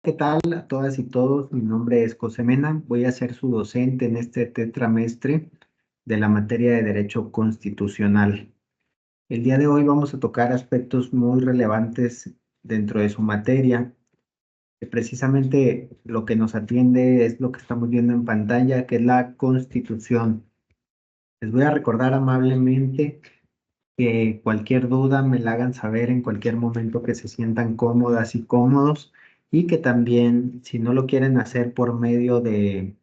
¿Qué tal a todas y todos? Mi nombre es José Mena. Voy a ser su docente en este tetramestre de la materia de Derecho Constitucional. El día de hoy vamos a tocar aspectos muy relevantes dentro de su materia, que precisamente lo que nos atiende es lo que estamos viendo en pantalla, que es la Constitución. Les voy a recordar amablemente que cualquier duda me la hagan saber en cualquier momento que se sientan cómodas y cómodos y que también si no lo quieren hacer por medio de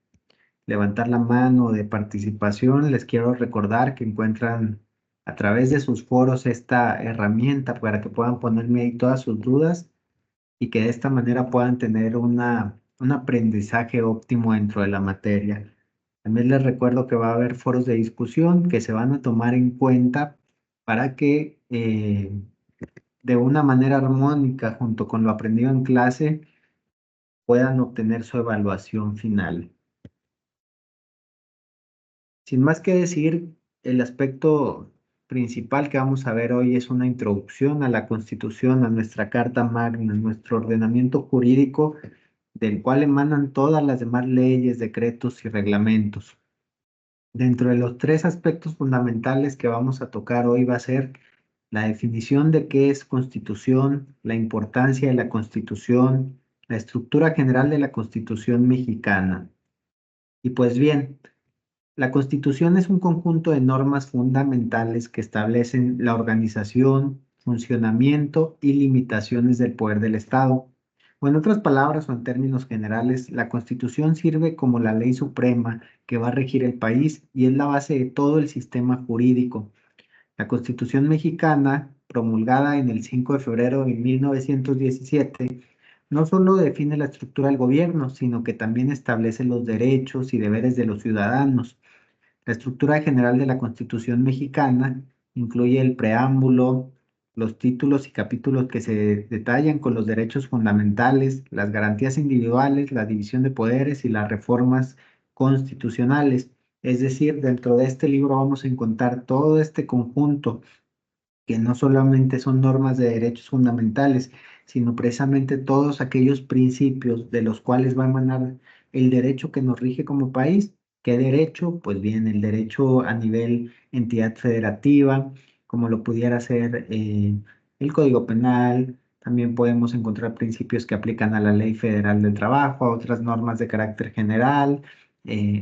levantar la mano o de participación, les quiero recordar que encuentran a través de sus foros esta herramienta para que puedan ponerme ahí todas sus dudas y que de esta manera puedan tener un aprendizaje óptimo dentro de la materia. También les recuerdo que va a haber foros de discusión que se van a tomar en cuenta para que de una manera armónica, junto con lo aprendido en clase, puedan obtener su evaluación final. Sin más que decir, el aspecto principal que vamos a ver hoy es una introducción a la Constitución, a nuestra Carta Magna, nuestro ordenamiento jurídico, del cual emanan todas las demás leyes, decretos y reglamentos. Dentro de los tres aspectos fundamentales que vamos a tocar hoy va a ser la definición de qué es Constitución, la importancia de la Constitución, la estructura general de la Constitución mexicana. Y pues bien, la Constitución es un conjunto de normas fundamentales que establecen la organización, funcionamiento y limitaciones del poder del Estado. O en otras palabras o en términos generales, la Constitución sirve como la ley suprema que va a regir el país y es la base de todo el sistema jurídico. La Constitución mexicana, promulgada en el 5 de febrero de 1917, no solo define la estructura del gobierno, sino que también establece los derechos y deberes de los ciudadanos. La estructura general de la Constitución mexicana incluye el preámbulo, los títulos y capítulos que se detallan con los derechos fundamentales, las garantías individuales, la división de poderes y las reformas constitucionales. Es decir, dentro de este libro vamos a encontrar todo este conjunto que no solamente son normas de derechos fundamentales, sino precisamente todos aquellos principios de los cuales va a emanar el derecho que nos rige como país. ¿Qué derecho? Pues bien, el derecho a nivel entidad federativa, como lo pudiera ser el Código Penal. También podemos encontrar principios que aplican a la Ley Federal del Trabajo, a otras normas de carácter general,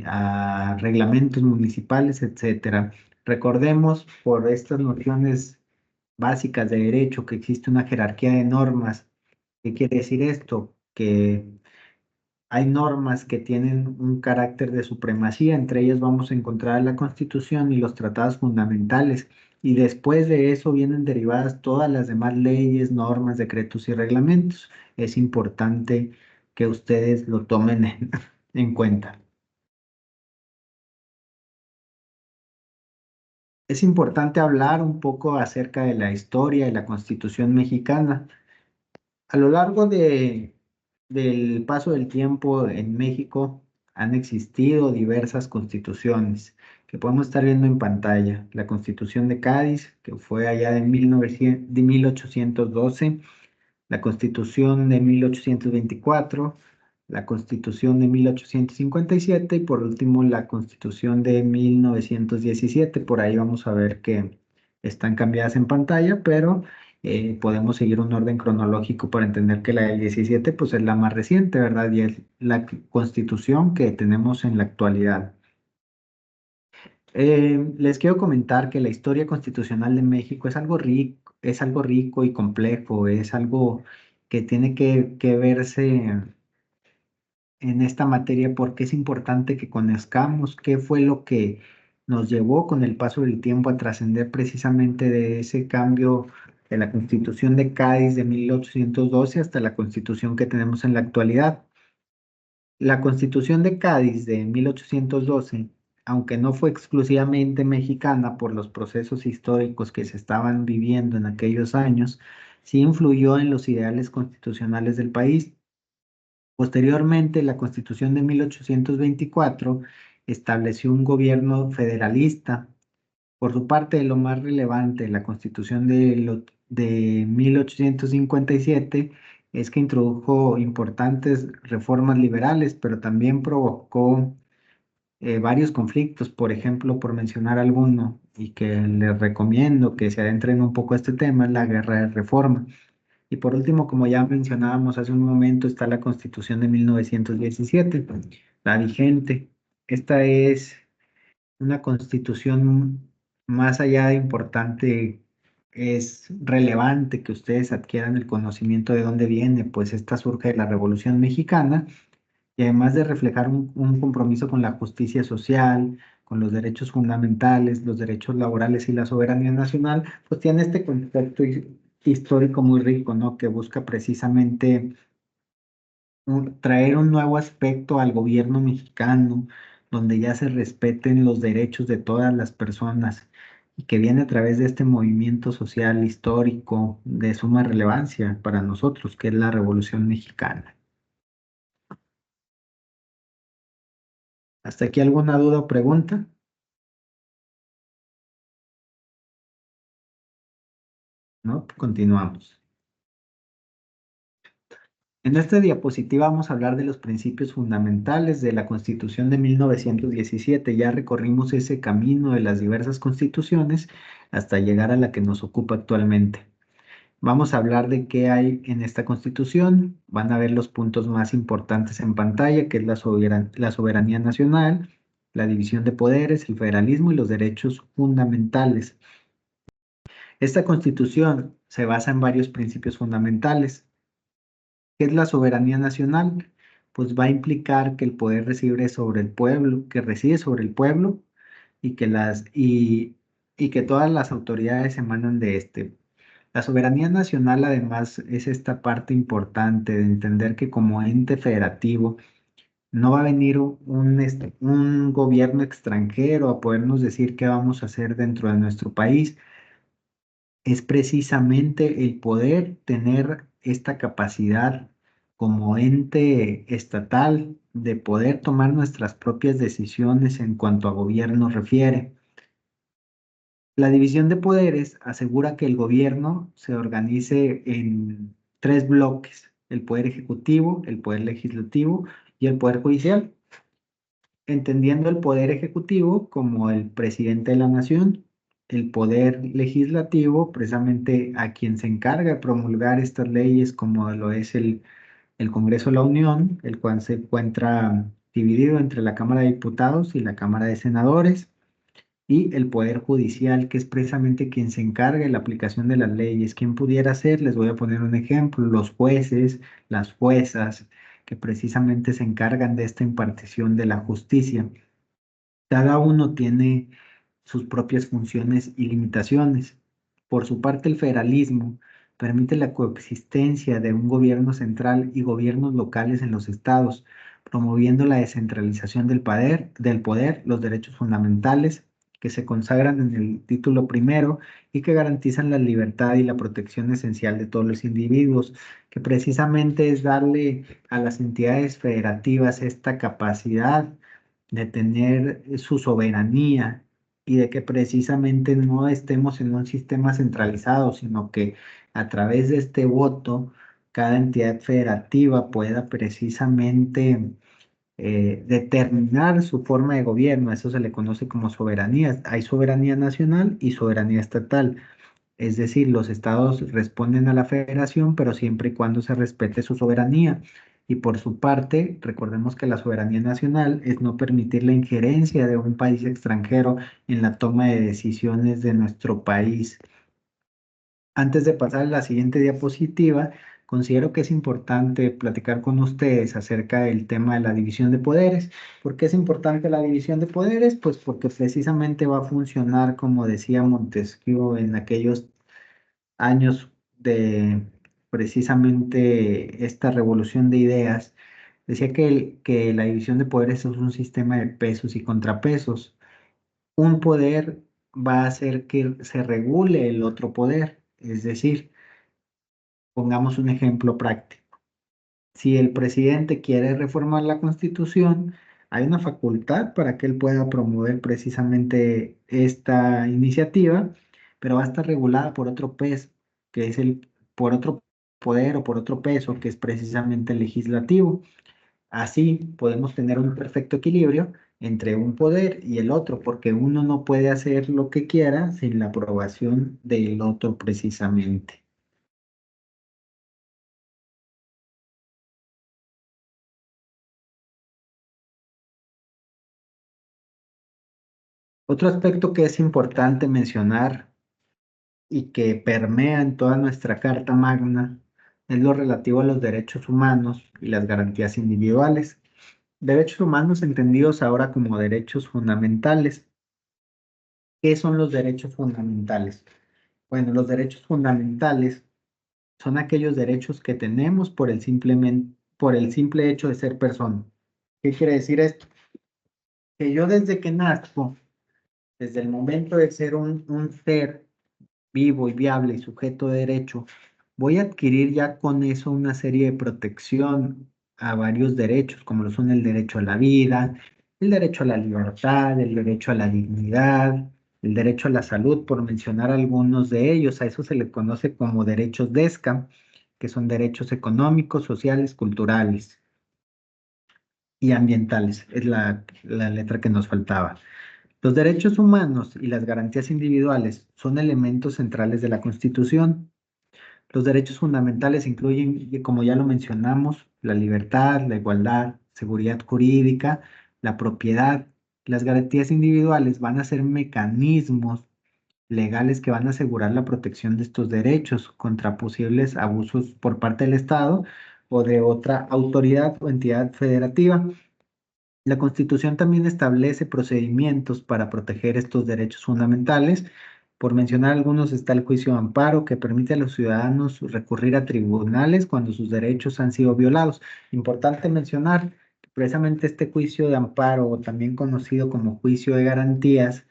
a reglamentos municipales, etcétera. Recordemos por estas nociones básicas de derecho que existe una jerarquía de normas. ¿Qué quiere decir esto? Que hay normas que tienen un carácter de supremacía, entre ellas vamos a encontrar la Constitución y los tratados fundamentales, y después de eso vienen derivadas todas las demás leyes, normas, decretos y reglamentos. Es importante que ustedes lo tomen en cuenta. Es importante hablar un poco acerca de la historia de la Constitución mexicana. A lo largo del paso del tiempo en México han existido diversas constituciones que podemos estar viendo en pantalla. La Constitución de Cádiz, que fue allá de 1812, la Constitución de 1824, la Constitución de 1857 y por último la Constitución de 1917. Por ahí vamos a ver que están cambiadas en pantalla, pero podemos seguir un orden cronológico para entender que la del 17 pues es la más reciente, ¿verdad? Y es la Constitución que tenemos en la actualidad. Les quiero comentar que la historia constitucional de México es algo rico y complejo, es algo que tiene que verse en esta materia porque es importante que conozcamos qué fue lo que nos llevó con el paso del tiempo a trascender precisamente de ese cambio de la Constitución de Cádiz de 1812 hasta la Constitución que tenemos en la actualidad. La Constitución de Cádiz de 1812, aunque no fue exclusivamente mexicana por los procesos históricos que se estaban viviendo en aquellos años, sí influyó en los ideales constitucionales del país. Posteriormente, la Constitución de 1824 estableció un gobierno federalista. Por su parte, lo más relevante, la Constitución de 1857 es que introdujo importantes reformas liberales, pero también provocó varios conflictos, por ejemplo, por mencionar alguno, y que les recomiendo que se adentren un poco a este tema, es la Guerra de Reforma. Y por último, como ya mencionábamos hace un momento, está la Constitución de 1917, la vigente. Esta es una constitución más allá de importante, es relevante que ustedes adquieran el conocimiento de dónde viene, pues esta surge de la Revolución Mexicana y además de reflejar un compromiso con la justicia social, con los derechos fundamentales, los derechos laborales y la soberanía nacional, pues tiene este contexto histórico muy rico, ¿no? Que busca precisamente traer un nuevo aspecto al gobierno mexicano, donde ya se respeten los derechos de todas las personas y que viene a través de este movimiento social histórico de suma relevancia para nosotros, que es la Revolución Mexicana. ¿Hasta aquí alguna duda o pregunta? ¿No? Continuamos. En esta diapositiva vamos a hablar de los principios fundamentales de la Constitución de 1917. Ya recorrimos ese camino de las diversas constituciones hasta llegar a la que nos ocupa actualmente. Vamos a hablar de qué hay en esta Constitución. Van a ver los puntos más importantes en pantalla, que es la soberanía nacional, la división de poderes, el federalismo y los derechos fundamentales. Esta Constitución se basa en varios principios fundamentales. ¿Qué es la soberanía nacional? Pues va a implicar que el poder reside sobre el pueblo, que reside sobre el pueblo y y que todas las autoridades emanan de este. La soberanía nacional además es esta parte importante de entender que como ente federativo no va a venir un gobierno extranjero a podernos decir qué vamos a hacer dentro de nuestro país, es precisamente el poder tener esta capacidad como ente estatal de poder tomar nuestras propias decisiones en cuanto a gobierno refiere. La división de poderes asegura que el gobierno se organice en tres bloques: el poder ejecutivo, el poder legislativo y el poder judicial, entendiendo el poder ejecutivo como el presidente de la nación, el poder legislativo, precisamente a quien se encarga de promulgar estas leyes, como lo es el Congreso de la Unión, el cual se encuentra dividido entre la Cámara de Diputados y la Cámara de Senadores, y el Poder Judicial, que es precisamente quien se encarga de la aplicación de las leyes. ¿Quién pudiera ser? Les voy a poner un ejemplo: los jueces, las juezas, que precisamente se encargan de esta impartición de la justicia. Cada uno tiene sus propias funciones y limitaciones. Por su parte, el federalismo permite la coexistencia de un gobierno central y gobiernos locales en los estados, promoviendo la descentralización del poder, los derechos fundamentales que se consagran en el título primero y que garantizan la libertad y la protección esencial de todos los individuos, que precisamente es darle a las entidades federativas esta capacidad de tener su soberanía y de que precisamente no estemos en un sistema centralizado, sino que a través de este voto cada entidad federativa pueda precisamente determinar su forma de gobierno. Eso se le conoce como soberanía. Hay soberanía nacional y soberanía estatal. Es decir, los estados responden a la federación, pero siempre y cuando se respete su soberanía. Y por su parte, recordemos que la soberanía nacional es no permitir la injerencia de un país extranjero en la toma de decisiones de nuestro país. Antes de pasar a la siguiente diapositiva, considero que es importante platicar con ustedes acerca del tema de la división de poderes. ¿Por qué es importante la división de poderes? Pues porque precisamente va a funcionar, como decía Montesquieu en aquellos años de precisamente esta revolución de ideas. Decía que la división de poderes es un sistema de pesos y contrapesos. Un poder va a hacer que se regule el otro poder. Es decir, pongamos un ejemplo práctico. Si el presidente quiere reformar la Constitución, hay una facultad para que él pueda promover precisamente esta iniciativa, pero va a estar regulada por otro peso, que es por otro poder o por otro peso, que es precisamente el legislativo. Así podemos tener un perfecto equilibrio entre un poder y el otro, porque uno no puede hacer lo que quiera sin la aprobación del otro precisamente. Otro aspecto que es importante mencionar y que permea en toda nuestra Carta Magna es lo relativo a los derechos humanos y las garantías individuales. Derechos humanos entendidos ahora como derechos fundamentales. ¿Qué son los derechos fundamentales? Bueno, los derechos fundamentales son aquellos derechos que tenemos por el simple hecho de ser persona. ¿Qué quiere decir esto? Que yo desde que nazco, desde el momento de ser un ser vivo y viable y sujeto de derecho, voy a adquirir ya con eso una serie de protección a varios derechos, como lo son el derecho a la vida, el derecho a la libertad, el derecho a la dignidad, el derecho a la salud, por mencionar algunos de ellos. A eso se le conoce como derechos DESCA, que son derechos económicos, sociales, culturales y ambientales. Es la letra que nos faltaba. Los derechos humanos y las garantías individuales son elementos centrales de la Constitución. Los derechos fundamentales incluyen, como ya lo mencionamos, la libertad, la igualdad, seguridad jurídica, la propiedad. Las garantías individuales van a ser mecanismos legales que van a asegurar la protección de estos derechos contra posibles abusos por parte del Estado o de otra autoridad o entidad federativa. La Constitución también establece procedimientos para proteger estos derechos fundamentales. Por mencionar algunos está el juicio de amparo, que permite a los ciudadanos recurrir a tribunales cuando sus derechos han sido violados. Importante mencionar que precisamente este juicio de amparo, o también conocido como juicio de garantías,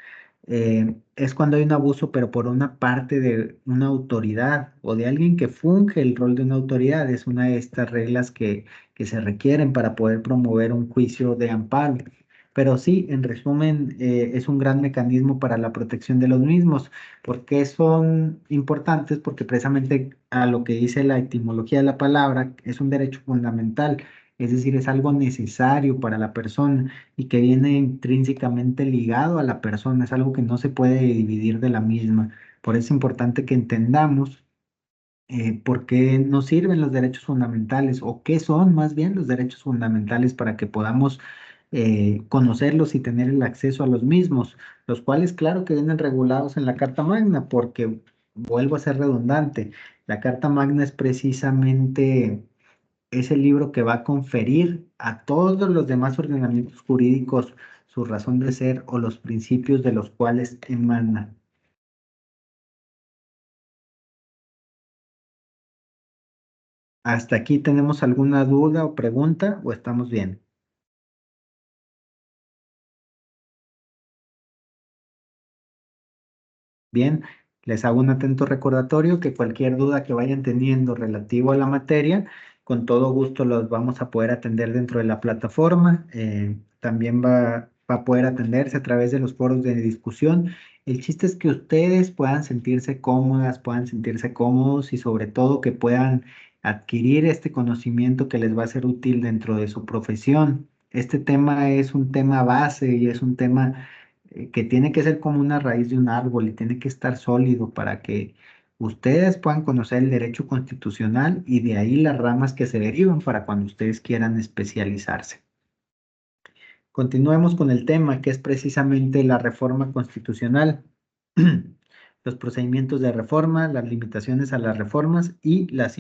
es cuando hay un abuso, pero por una parte de una autoridad o de alguien que funge el rol de una autoridad. Es una de estas reglas que se requieren para poder promover un juicio de amparo. Pero sí, en resumen, es un gran mecanismo para la protección de los mismos. ¿Por qué son importantes? Porque precisamente a lo que dice la etimología de la palabra, es un derecho fundamental, es decir, es algo necesario para la persona y que viene intrínsecamente ligado a la persona, es algo que no se puede dividir de la misma. Por eso es importante que entendamos por qué nos sirven los derechos fundamentales o qué son más bien los derechos fundamentales para que podamos conocerlos y tener el acceso a los mismos, los cuales claro que vienen regulados en la Carta Magna, porque vuelvo a ser redundante, la Carta Magna es precisamente ese libro que va a conferir a todos los demás ordenamientos jurídicos su razón de ser o los principios de los cuales emana. ¿Hasta aquí tenemos alguna duda o pregunta o estamos bien? Bien, les hago un atento recordatorio que cualquier duda que vayan teniendo relativo a la materia, con todo gusto los vamos a poder atender dentro de la plataforma. También va a poder atenderse a través de los foros de discusión. El chiste es que ustedes puedan sentirse cómodas, puedan sentirse cómodos y sobre todo que puedan adquirir este conocimiento que les va a ser útil dentro de su profesión. Este tema es un tema base y es un tema que tiene que ser como una raíz de un árbol y tiene que estar sólido para que ustedes puedan conocer el derecho constitucional y de ahí las ramas que se derivan para cuando ustedes quieran especializarse. Continuemos con el tema que es precisamente la reforma constitucional, los procedimientos de reforma, las limitaciones a las reformas y la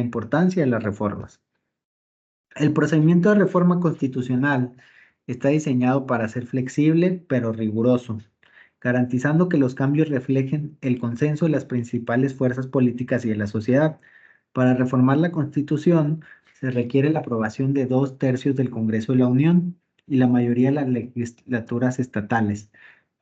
importancia de las reformas. El procedimiento de reforma constitucional está diseñado para ser flexible pero riguroso, garantizando que los cambios reflejen el consenso de las principales fuerzas políticas y de la sociedad. Para reformar la Constitución se requiere la aprobación de 2/3 del Congreso de la Unión y la mayoría de las legislaturas estatales.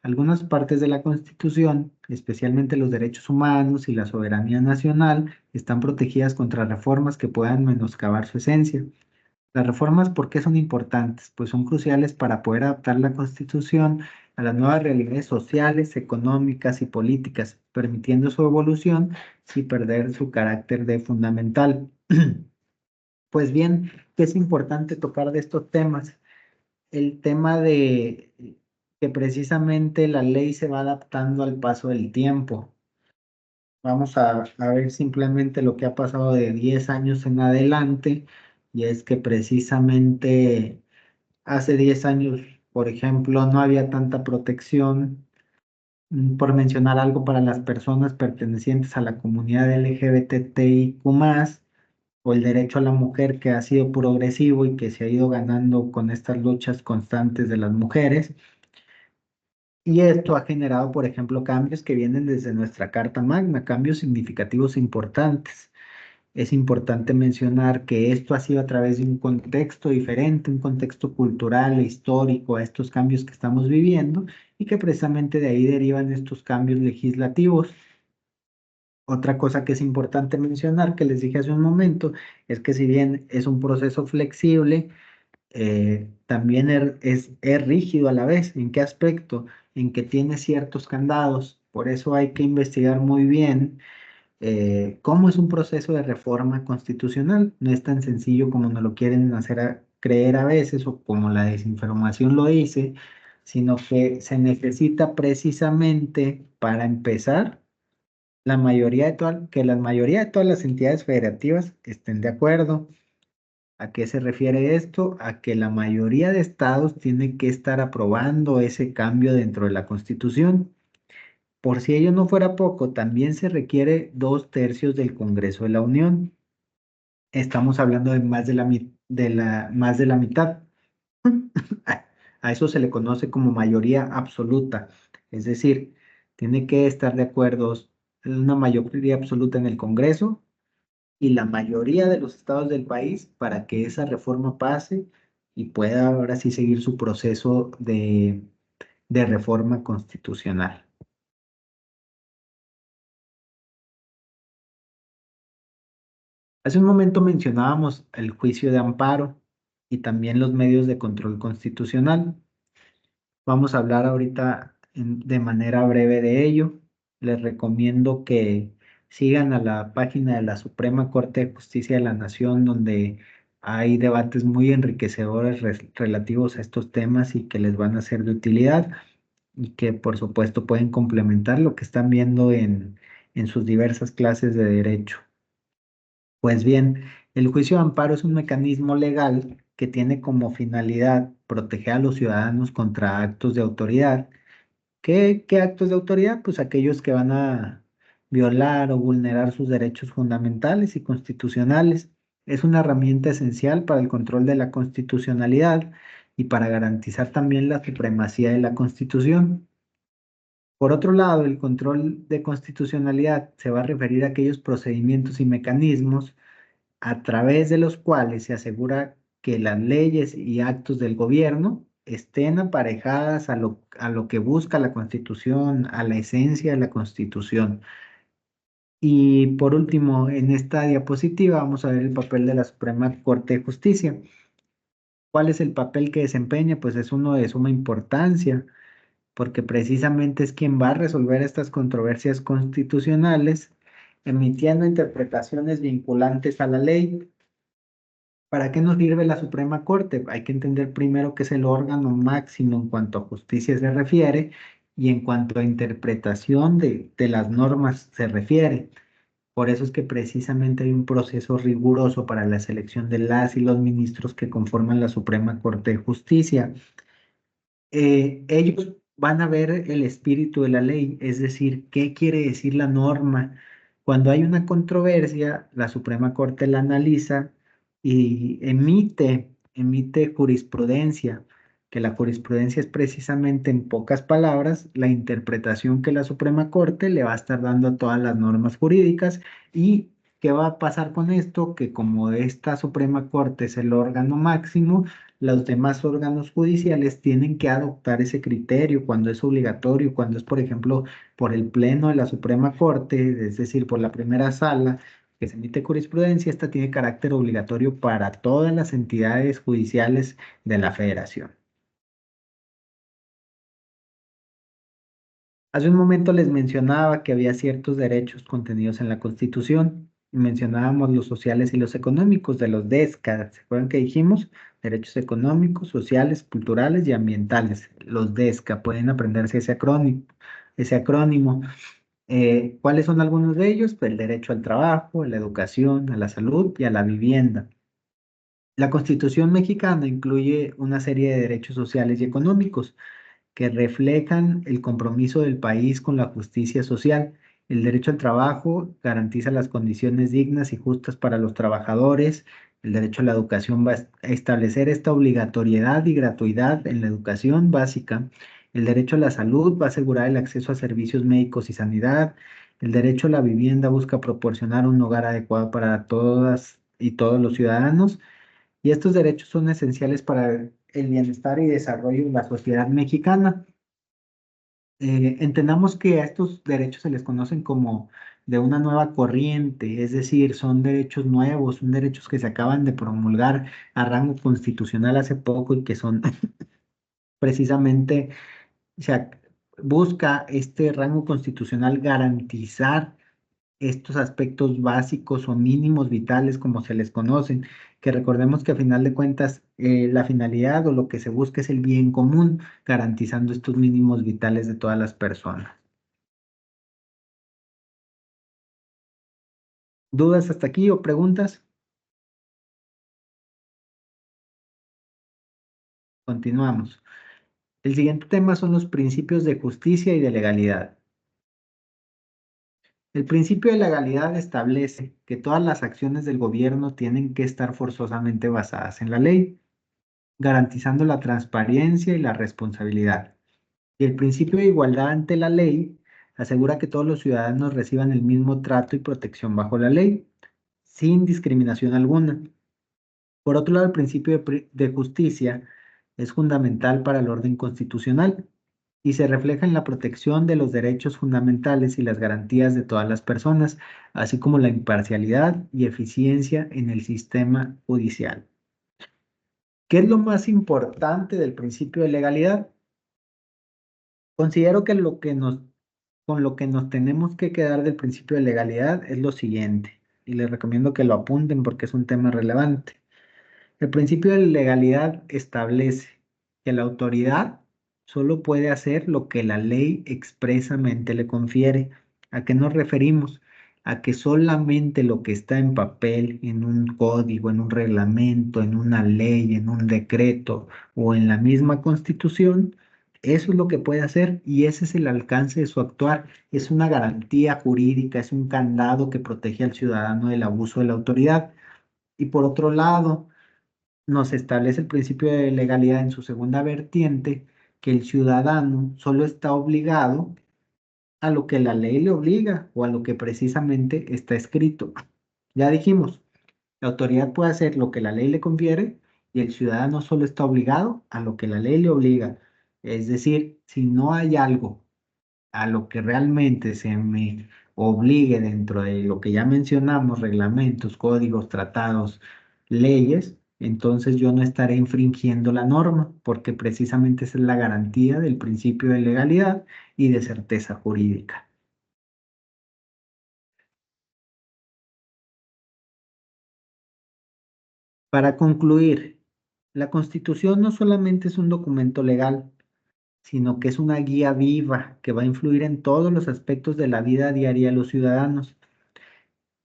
Algunas partes de la Constitución, especialmente los derechos humanos y la soberanía nacional, están protegidas contra reformas que puedan menoscabar su esencia. Las reformas, ¿por qué son importantes? Pues son cruciales para poder adaptar la Constitución a las nuevas realidades sociales, económicas y políticas, permitiendo su evolución sin perder su carácter de fundamental. Pues bien, ¿qué es importante tocar de estos temas? El tema de que precisamente la ley se va adaptando al paso del tiempo. Vamos a ver simplemente lo que ha pasado de 10 años en adelante, y es que precisamente hace 10 años, por ejemplo, no había tanta protección, por mencionar algo, para las personas pertenecientes a la comunidad LGBTIQ+, o el derecho a la mujer, que ha sido progresivo y que se ha ido ganando con estas luchas constantes de las mujeres. Y esto ha generado, por ejemplo, cambios que vienen desde nuestra Carta Magna, cambios significativos e importantes. Es importante mencionar que esto ha sido a través de un contexto diferente, un contexto cultural e histórico a estos cambios que estamos viviendo, y que precisamente de ahí derivan estos cambios legislativos. Otra cosa que es importante mencionar, que les dije hace un momento, es que si bien es un proceso flexible, también es rígido a la vez. ¿En qué aspecto? En que tiene ciertos candados. Por eso hay que investigar muy bien cómo es un proceso de reforma constitucional. No es tan sencillo como nos lo quieren hacer creer a veces, o como la desinformación lo dice, sino que se necesita precisamente, para empezar, que la mayoría de todas las entidades federativas estén de acuerdo. ¿A qué se refiere esto? A que la mayoría de estados tienen que estar aprobando ese cambio dentro de la Constitución. Por si ello no fuera poco, también se requiere 2/3 del Congreso de la Unión. Estamos hablando de más de la mitad. A eso se le conoce como mayoría absoluta. Es decir, tiene que estar de acuerdo una mayoría absoluta en el Congreso y la mayoría de los estados del país, para que esa reforma pase y pueda ahora sí seguir su proceso de reforma constitucional. Hace un momento mencionábamos el juicio de amparo y también los medios de control constitucional. Vamos a hablar ahorita de manera breve de ello. Les recomiendo que sigan a la página de la Suprema Corte de Justicia de la Nación, donde hay debates muy enriquecedores relativos a estos temas y que les van a ser de utilidad, y que por supuesto pueden complementar lo que están viendo en sus diversas clases de derecho. Pues bien, el juicio de amparo es un mecanismo legal que tiene como finalidad proteger a los ciudadanos contra actos de autoridad. ¿Qué actos de autoridad? Pues aquellos que van a violar o vulnerar sus derechos fundamentales y constitucionales. Es una herramienta esencial para el control de la constitucionalidad y para garantizar también la supremacía de la Constitución. Por otro lado, el control de constitucionalidad se va a referir a aquellos procedimientos y mecanismos a través de los cuales se asegura que las leyes y actos del gobierno estén aparejadas a lo que busca la Constitución, a la esencia de la Constitución. Y por último, en esta diapositiva vamos a ver el papel de la Suprema Corte de Justicia. ¿Cuál es el papel que desempeña? Pues es uno de suma importancia, porque precisamente es quien va a resolver estas controversias constitucionales, emitiendo interpretaciones vinculantes a la ley. ¿Para qué nos sirve la Suprema Corte? Hay que entender primero que es el órgano máximo en cuanto a justicia se refiere, y en cuanto a interpretación de las normas se refiere. Por eso es que precisamente hay un proceso riguroso para la selección de las y los ministros que conforman la Suprema Corte de Justicia. Ellos van a ver el espíritu de la ley, es decir, qué quiere decir la norma. Cuando hay una controversia, la Suprema Corte la analiza y emite jurisprudencia, que la jurisprudencia es precisamente, en pocas palabras, la interpretación que la Suprema Corte le va a estar dando a todas las normas jurídicas. ¿Y qué va a pasar con esto? Que como esta Suprema Corte es el órgano máximo, los demás órganos judiciales tienen que adoptar ese criterio cuando es obligatorio, cuando es, por ejemplo, por el Pleno de la Suprema Corte, es decir, por la primera sala, que se emite jurisprudencia, esta tiene carácter obligatorio para todas las entidades judiciales de la Federación. Hace un momento les mencionaba que había ciertos derechos contenidos en la Constitución. Mencionábamos los sociales y los económicos de los DESCA. ¿Se acuerdan que dijimos? Derechos económicos, sociales, culturales y ambientales. Los DESCA, pueden aprenderse ese acrónimo. ¿Cuáles son algunos de ellos? Pues el derecho al trabajo, a la educación, a la salud y a la vivienda. La Constitución mexicana incluye una serie de derechos sociales y económicos que reflejan el compromiso del país con la justicia social. El derecho al trabajo garantiza las condiciones dignas y justas para los trabajadores. El derecho a la educación va a establecer esta obligatoriedad y gratuidad en la educación básica. El derecho a la salud va a asegurar el acceso a servicios médicos y sanidad. El derecho a la vivienda busca proporcionar un hogar adecuado para todas y todos los ciudadanos. Y estos derechos son esenciales para el bienestar y desarrollo de la sociedad mexicana. Entendamos que a estos derechos se les conocen como de una nueva corriente, es decir, son derechos nuevos, son derechos que se acaban de promulgar a rango constitucional hace poco y que son precisamente, o sea, busca este rango constitucional garantizar estos aspectos básicos o mínimos vitales, como se les conocen, que recordemos que a final de cuentas la finalidad o lo que se busca es el bien común, garantizando estos mínimos vitales de todas las personas. ¿Dudas hasta aquí o preguntas? Continuamos. El siguiente tema son los principios de justicia y de legalidad. El principio de legalidad establece que todas las acciones del gobierno tienen que estar forzosamente basadas en la ley, garantizando la transparencia y la responsabilidad. Y el principio de igualdad ante la ley asegura que todos los ciudadanos reciban el mismo trato y protección bajo la ley, sin discriminación alguna. Por otro lado, el principio de justicia es fundamental para el orden constitucional y se refleja en la protección de los derechos fundamentales y las garantías de todas las personas, así como la imparcialidad y eficiencia en el sistema judicial. ¿Qué es lo más importante del principio de legalidad? Considero que con lo que nos tenemos que quedar del principio de legalidad es lo siguiente, y les recomiendo que lo apunten porque es un tema relevante. El principio de legalidad establece que la autoridad solo puede hacer lo que la ley expresamente le confiere. ¿A qué nos referimos? A que solamente lo que está en papel, en un código, en un reglamento, en una ley, en un decreto o en la misma Constitución, eso es lo que puede hacer y ese es el alcance de su actuar. Es una garantía jurídica, es un candado que protege al ciudadano del abuso de la autoridad. Y por otro lado, nos establece el principio de legalidad en su segunda vertiente, que el ciudadano solo está obligado a lo que la ley le obliga o a lo que precisamente está escrito. Ya dijimos, la autoridad puede hacer lo que la ley le confiere y el ciudadano solo está obligado a lo que la ley le obliga. Es decir, si no hay algo a lo que realmente se me obligue dentro de lo que ya mencionamos, reglamentos, códigos, tratados, leyes, entonces yo no estaré infringiendo la norma, porque precisamente esa es la garantía del principio de legalidad y de certeza jurídica. Para concluir, la Constitución no solamente es un documento legal, sino que es una guía viva que va a influir en todos los aspectos de la vida diaria de los ciudadanos.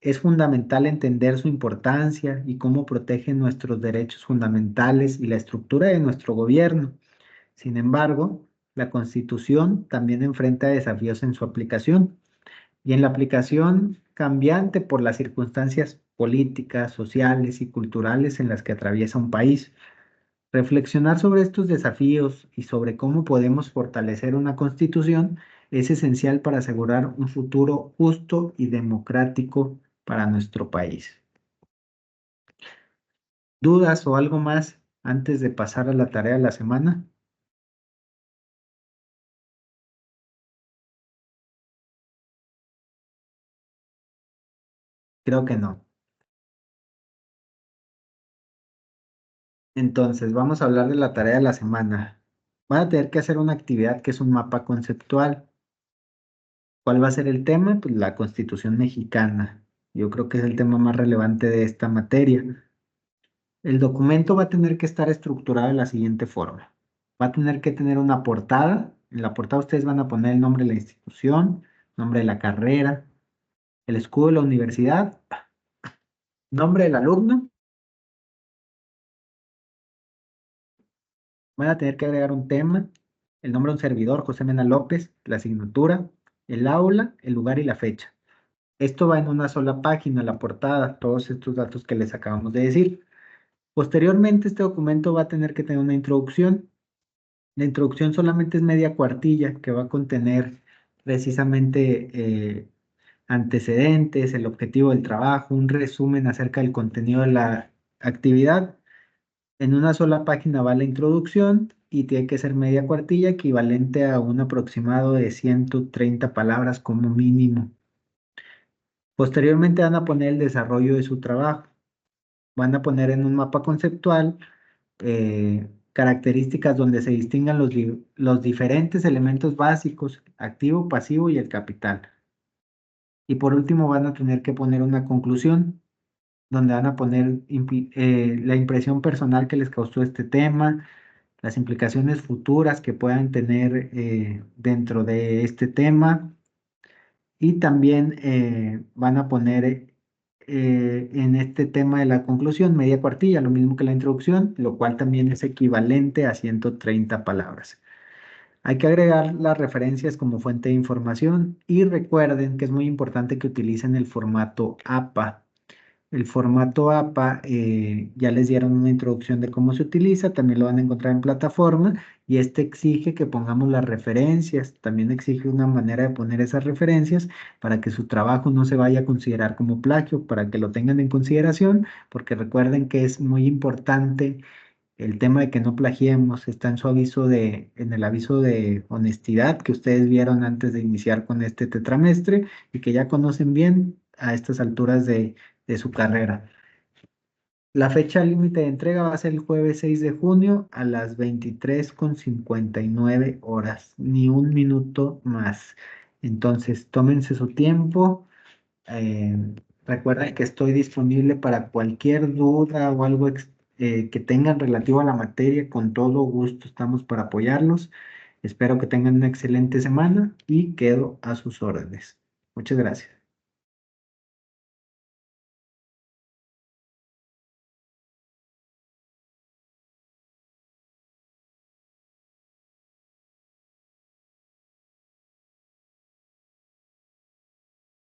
Es fundamental entender su importancia y cómo protege nuestros derechos fundamentales y la estructura de nuestro gobierno. Sin embargo, la Constitución también enfrenta desafíos en su aplicación y en la aplicación cambiante por las circunstancias políticas, sociales y culturales en las que atraviesa un país. Reflexionar sobre estos desafíos y sobre cómo podemos fortalecer una constitución es esencial para asegurar un futuro justo y democrático para nuestro país. ¿Dudas o algo más antes de pasar a la tarea de la semana? Creo que no. Entonces, vamos a hablar de la tarea de la semana. Van a tener que hacer una actividad que es un mapa conceptual. ¿Cuál va a ser el tema? Pues la Constitución mexicana. Yo creo que es el tema más relevante de esta materia. El documento va a tener que estar estructurado de la siguiente forma. Va a tener que tener una portada. En la portada ustedes van a poner el nombre de la institución, nombre de la carrera, el escudo de la universidad, nombre del alumno. Van a tener que agregar un tema, el nombre de un servidor, José Mena López, la asignatura, el aula, el lugar y la fecha. Esto va en una sola página, la portada, todos estos datos que les acabamos de decir. Posteriormente, este documento va a tener que tener una introducción. La introducción solamente es media cuartilla que va a contener precisamente antecedentes, el objetivo del trabajo, un resumen acerca del contenido de la actividad. En una sola página va la introducción y tiene que ser media cuartilla, equivalente a un aproximado de 130 palabras como mínimo. Posteriormente van a poner el desarrollo de su trabajo. Van a poner en un mapa conceptual características donde se distingan los diferentes elementos básicos, activo, pasivo y el capital. Y por último van a tener que poner una conclusión donde van a poner la impresión personal que les causó este tema, las implicaciones futuras que puedan tener dentro de este tema y también van a poner en este tema de la conclusión media cuartilla, lo mismo que la introducción, lo cual también es equivalente a 130 palabras. Hay que agregar las referencias como fuente de información y recuerden que es muy importante que utilicen el formato APA. El formato APA ya les dieron una introducción de cómo se utiliza, también lo van a encontrar en plataforma y este exige que pongamos las referencias, también exige una manera de poner esas referencias para que su trabajo no se vaya a considerar como plagio, para que lo tengan en consideración, porque recuerden que es muy importante el tema de que no plagiemos, está en su aviso en el aviso de honestidad que ustedes vieron antes de iniciar con este tetramestre y que ya conocen bien a estas alturas de su carrera. La fecha límite de entrega va a ser el jueves 6 de junio a las 23:59 horas, ni un minuto más. Entonces, tómense su tiempo. eh, Recuerden que estoy disponible para cualquier duda o algo que tengan relativo a la materia. Con todo gusto estamos para apoyarlos. Espero que tengan una excelente semana y quedo a sus órdenes. Muchas gracias.